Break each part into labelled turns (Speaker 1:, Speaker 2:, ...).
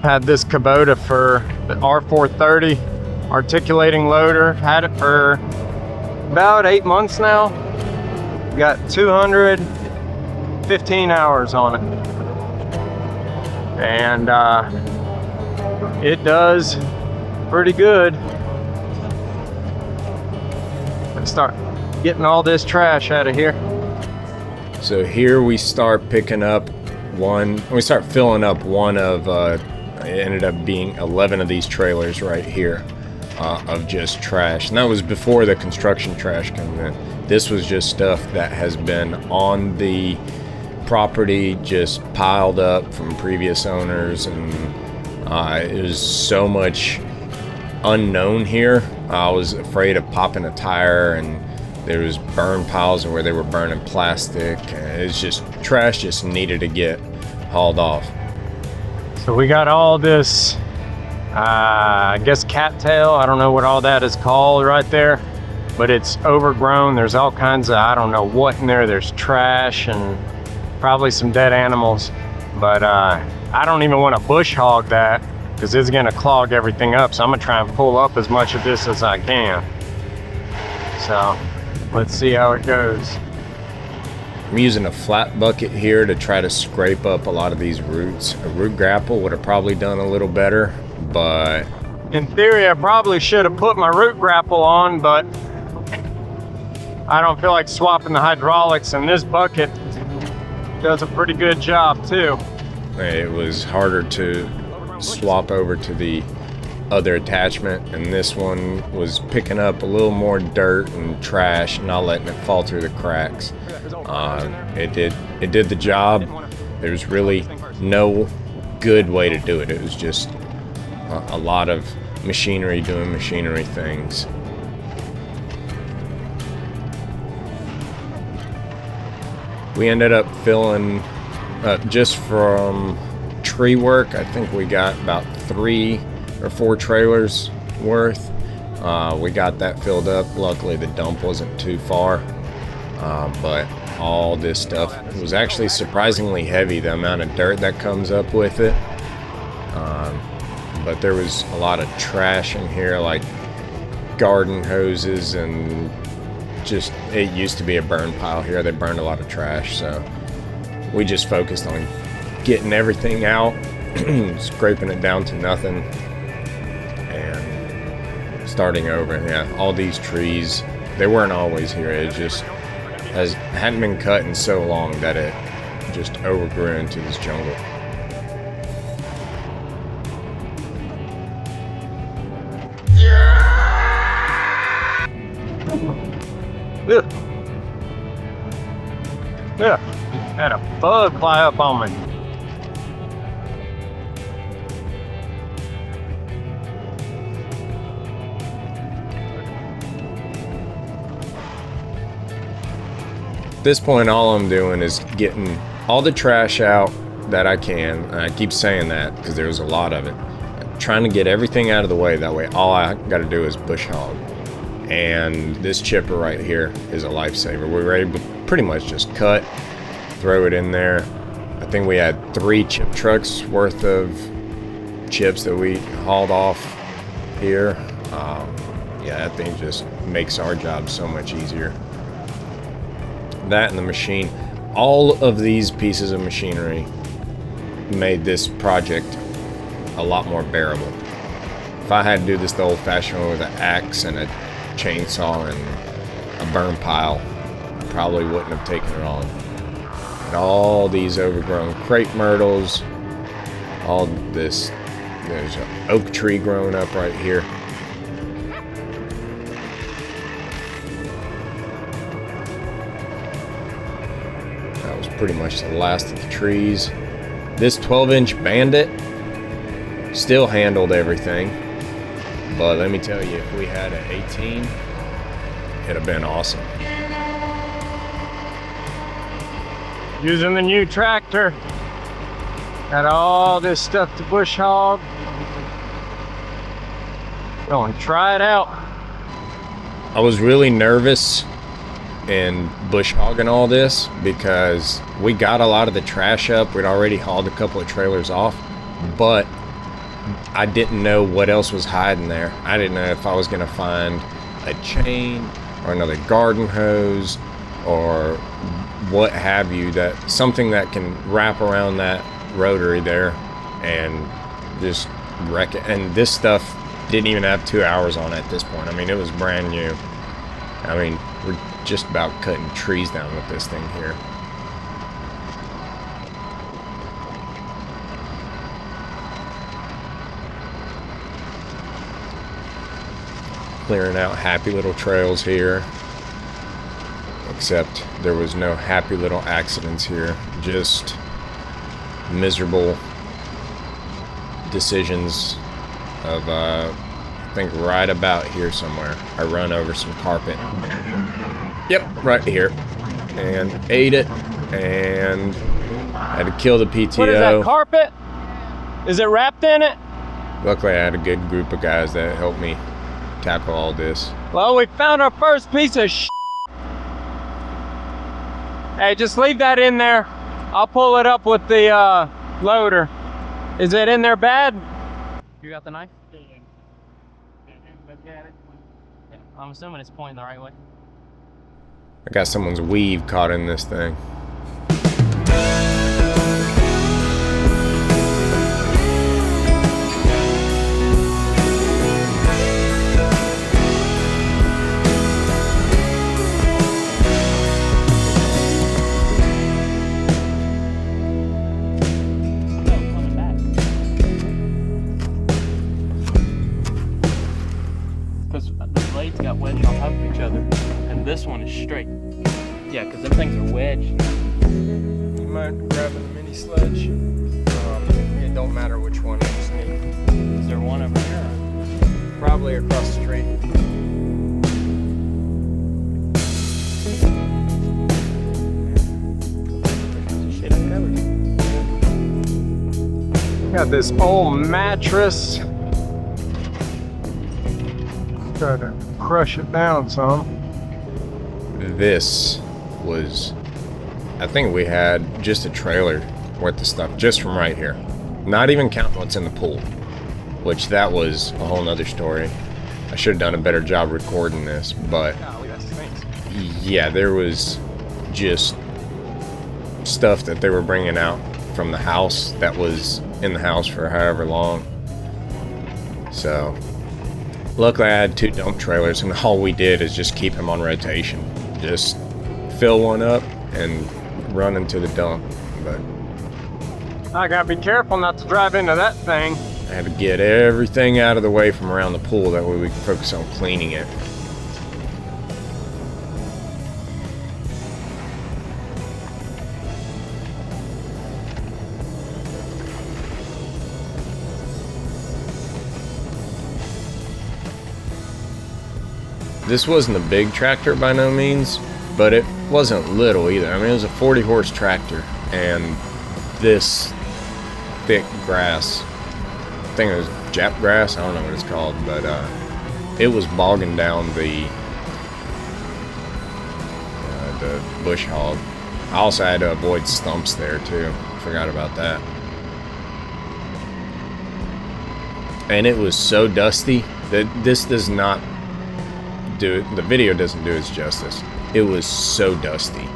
Speaker 1: had this Kubota for the R430 articulating loader. Had it for about 8 months now. Got 215 hours on it. And it does pretty good. Let's start getting all this trash out of here.
Speaker 2: So here we start picking up we start filling up one of, it ended up being 11 of these trailers right here of just trash. And that was before the construction trash came in. This was just stuff that has been on the property, just piled up from previous owners. And it was so much unknown here. I was afraid of popping a tire, and there was burn piles where they were burning plastic. It's just trash just needed to get hauled off.
Speaker 1: So we got all this, I guess cattail. I don't know what all that is called right there, but it's overgrown. There's all kinds of, I don't know what in there. There's trash and probably some dead animals. But I don't even want to bush hog that because it's going to clog everything up. So I'm going to try and pull up as much of this as I can. So let's see how it goes.
Speaker 2: I'm using a flat bucket here to try to scrape up a lot of these roots. A root grapple would have probably done a little better, but
Speaker 1: in theory, I probably should have put my root grapple on, but I don't feel like swapping the hydraulics, and this bucket does a pretty good job too.
Speaker 2: It was harder to swap over to the other attachment, and this one was picking up a little more dirt and trash, not letting it fall through the cracks. It did the job. There's really no good way to do it. It was just a lot of machinery doing machinery things. We ended up filling just from tree work. I think we got about 3 or 4 trailers worth. We got that filled up. Luckily the dump wasn't too far, but all this stuff was actually surprisingly heavy, the amount of dirt that comes up with it. But there was a lot of trash in here, like garden hoses, and just, it used to be a burn pile here. They burned a lot of trash, so we just focused on getting everything out, scraping it down to nothing, and starting over. Yeah, all these trees, they weren't always here. It just hadn't been cut in so long that it just overgrew into this jungle.
Speaker 1: Yeah, had a bug fly up on me.
Speaker 2: At this point, all I'm doing is getting all the trash out that I can. And I keep saying that because there's a lot of it. I'm trying to get everything out of the way. That way, all I got to do is bush hog. And this chipper right here is a lifesaver. We were able to pretty much just cut, throw it in there. I think we had 3 chip trucks worth of chips that we hauled off here. Yeah, that thing just makes our job so much easier. That and the machine, all of these pieces of machinery made this project a lot more bearable. If I had to do this the old-fashioned way with an axe and a chainsaw and a burn pile, I probably wouldn't have taken it on. And all these overgrown crepe myrtles, all this, there's an oak tree growing up right here. That was pretty much the last of the trees. This 12-inch Bandit still handled everything. But let me tell you, if we had an 18, it'd have been awesome.
Speaker 1: Using the new tractor. Got all this stuff to bush hog. Going to try it out.
Speaker 2: I was really nervous in bush hogging all this because we got a lot of the trash up. We'd already hauled a couple of trailers off, but I didn't know what else was hiding there. I didn't know if I was gonna find a chain or another garden hose or what have you, that something that can wrap around that rotary there and just wreck it. And this stuff didn't even have 2 hours on it at this point. I mean, it was brand new. I mean, we're just about cutting trees down with this thing here. Clearing out happy little trails here. Except there was no happy little accidents here. Just miserable decisions of, I think right about here somewhere. I run over some carpet. Yep, right here. And ate it. And had to kill the PTO.
Speaker 1: What is that, carpet? Is it wrapped in it?
Speaker 2: Luckily, I had a good group of guys that helped me tackle all this.
Speaker 1: Well, we found our first piece of shit. Hey, just leave that in there. I'll pull it up with the loader. Is it in there bad?
Speaker 3: You got the knife? Yeah, I'm assuming it's pointing the right way.
Speaker 2: I got someone's weave caught in this thing.
Speaker 3: Got wedged on top of each other, and this one is straight. Yeah, because them things are wedged.
Speaker 2: You mind grabbing a mini sledge? It don't matter which one, I just need.
Speaker 3: Is there one over here?
Speaker 2: Probably across the street.
Speaker 3: Shit, I covered.
Speaker 1: Got this old mattress. Try to crush it down some.
Speaker 2: This was, I think we had just a trailer worth of stuff just from right here. Not even counting what's in the pool, which that was a whole nother story. I should have done a better job recording this, but yeah, there was just stuff that they were bringing out from the house that was in the house for however long. So luckily I had 2 dump trailers, and all we did is just keep them on rotation. Just fill one up and run into the dump. But
Speaker 1: I gotta be careful not to drive into that thing.
Speaker 2: I had to get everything out of the way from around the pool, that way we could focus on cleaning it. This wasn't a big tractor by no means, but it wasn't little either. I mean, it was a 40-horse tractor, and this thick grass, I think it was Jap grass, I don't know what it's called, but it was bogging down the bush hog. I also had to avoid stumps there too. Forgot about that. And it was so dusty that this does not do it. The video doesn't do its justice. It was so dusty.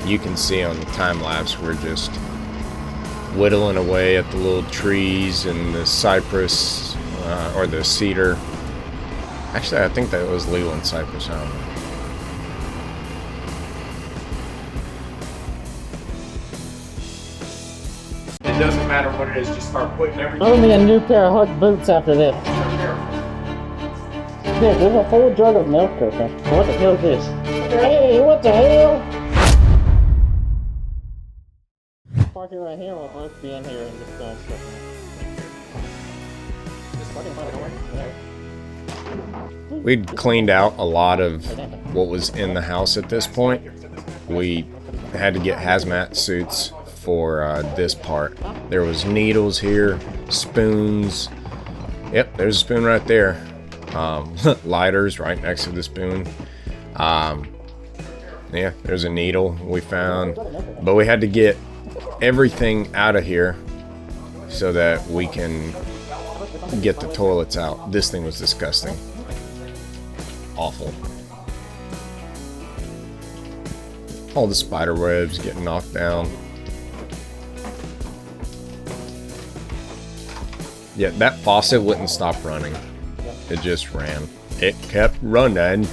Speaker 2: You can see on the time lapse we're just whittling away at the little trees and the cypress or the cedar. Actually, I think that was Leland cypress. I don't know.
Speaker 1: It doesn't matter what it is, just start putting everything.
Speaker 3: I'm gonna need a new pair of Hug boots after this. Dude, there's a whole jug of milk cooking. What the hell is this? Hey, what the hell? Parking right here, we'll both be in here and just doing stuff. Just fucking find a door. Yeah.
Speaker 2: We'd cleaned out a lot of what was in the house at this point. We had to get hazmat suits for this part. There was needles here, spoons. Yep, there's a spoon right there. Lighters right next to the spoon. Yeah, there's a needle we found. But we had to get everything out of here so that we can get the toilets out. This thing was disgusting. Awful. All the spider webs getting knocked down. Yeah, that faucet wouldn't stop running. It just ran. It kept running.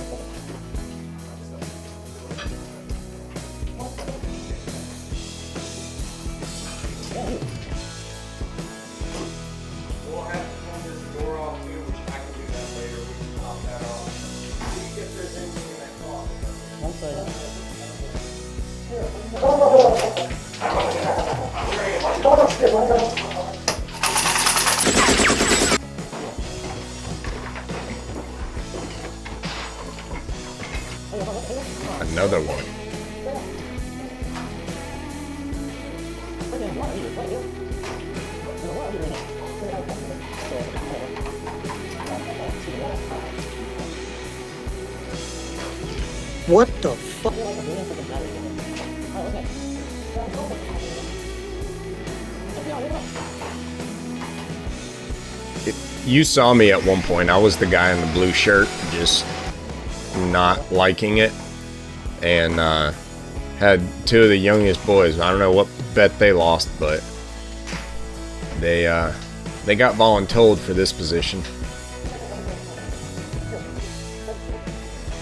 Speaker 2: Another one.
Speaker 4: What the fuck?
Speaker 2: You saw me at one point. I was the guy in the blue shirt, just not liking it, and had two of the youngest boys. I don't know what bet they lost, but they got voluntold for this position.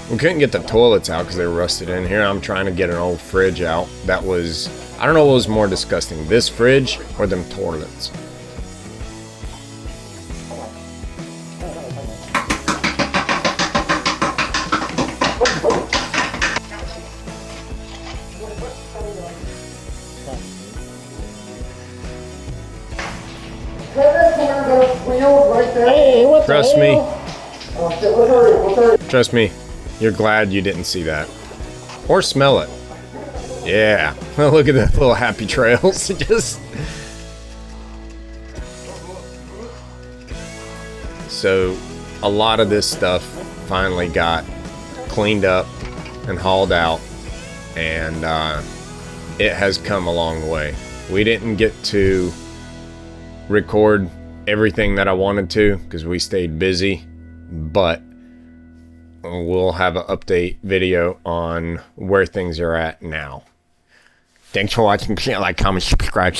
Speaker 2: We couldn't get the toilets out because they were rusted in here. I'm trying to get an old fridge out. That was, I don't know what was more disgusting, this fridge or them toilets. Trust me. Trust me. You're glad you didn't see that. Or smell it. Yeah. Look at the little happy trails. Just. So, a lot of this stuff finally got cleaned up and hauled out. And it has come a long way. We didn't get to record everything that I wanted to because we stayed busy, but we'll have an update video on where things are at now. Thanks for watching. Like, comment, subscribe.